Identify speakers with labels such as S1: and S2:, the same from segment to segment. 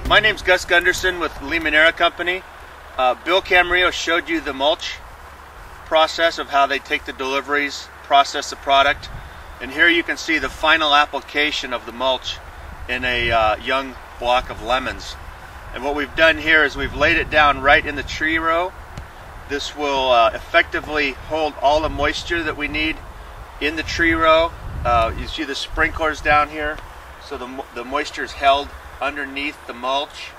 S1: My name's Gus Gunderson with Limoneira Company. Bill Camarillo showed you the mulch process of how they take the deliveries, process the product, and here you can see the final application of the mulch in a young block of lemons. And what we've done here is we've laid it down right in the tree row. This will effectively hold all the moisture that we need in the tree row. You see the sprinklers down here, so the moisture is held underneath the mulch.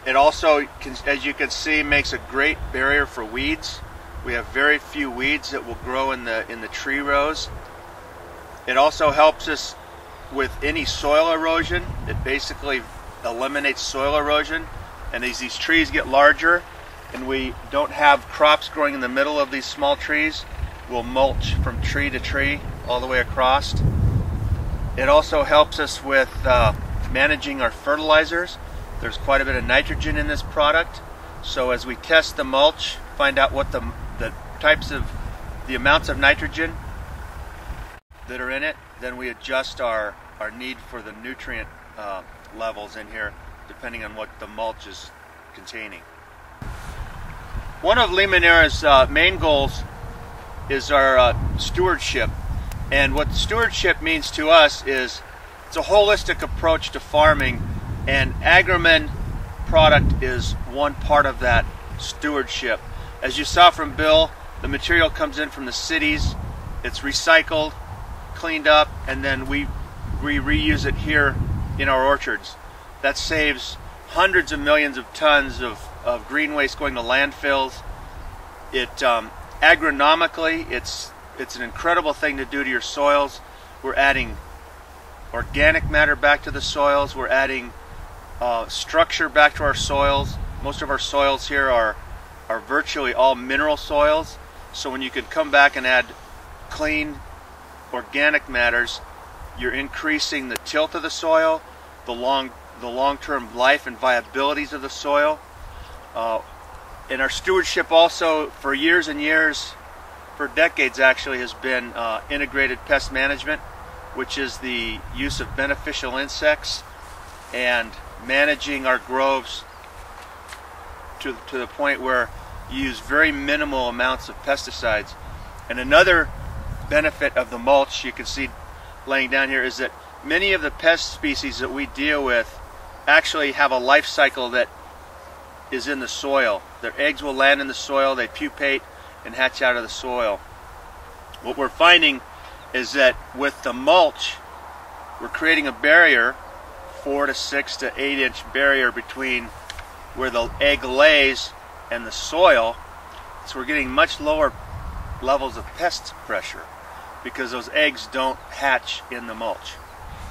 S1: It also, as you can see, makes a great barrier for weeds. We have very few weeds that will grow in the tree rows. It also helps us with any soil erosion. It basically eliminates soil erosion, and as these trees get larger and we don't have crops growing in the middle of these small trees, we'll mulch from tree to tree all the way across. It also helps us with managing our fertilizers. There's quite a bit of nitrogen in this product, so as we test the mulch, find out what the amounts of nitrogen that are in it, then we adjust our need for the nutrient levels in here depending on what the mulch is containing. One of Limoneira's main goals is our stewardship, and what stewardship means to us is it's a holistic approach to farming, and Agromin product is one part of that stewardship. As you saw from Bill, the material comes in from the cities, it's recycled, cleaned up, and then we reuse it here in our orchards. That saves hundreds of millions of tons of green waste going to landfills. Agronomically, it's an incredible thing to do to your soils. We're adding organic matter back to the soils. We're adding structure back to our soils. Most of our soils here are virtually all mineral soils. So when you can come back and add clean organic matters, you're increasing the tilth of the soil, the long-term life and viabilities of the soil. And our stewardship also, for years and years, for decades actually, has been integrated pest management, which is the use of beneficial insects and managing our groves to the point where you use very minimal amounts of pesticides. And another benefit of the mulch you can see laying down here is that many of the pest species that we deal with actually have a life cycle that is in the soil. Their eggs will land in the soil, they pupate and hatch out of the soil. What we're finding is that with the mulch, we're creating a barrier, 4 to 6 to 8 inch barrier between where the egg lays and the soil, so we're getting much lower levels of pest pressure because those eggs don't hatch in the mulch.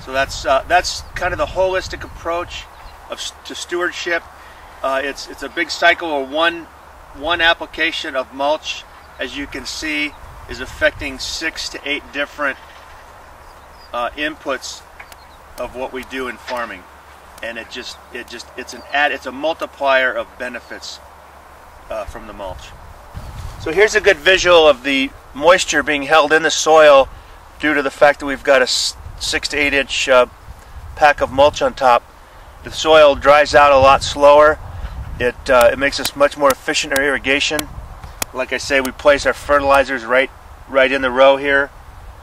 S1: So that's kind of the holistic approach to stewardship. It's a big cycle, or one application of mulch, as you can see, is affecting 6 to 8 different inputs of what we do in farming, and it's a multiplier of benefits from the mulch. So here's a good visual of the moisture being held in the soil due to the fact that we've got a 6 to 8 inch pack of mulch on top. The soil dries out a lot slower. It makes us much more efficient in our irrigation. Like I say, we place our fertilizers right in the row here,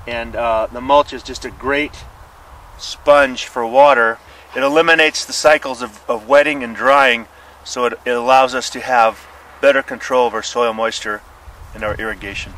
S1: and the mulch is just a great sponge for water. It eliminates the cycles of wetting and drying, so it allows us to have better control of our soil moisture and our irrigation.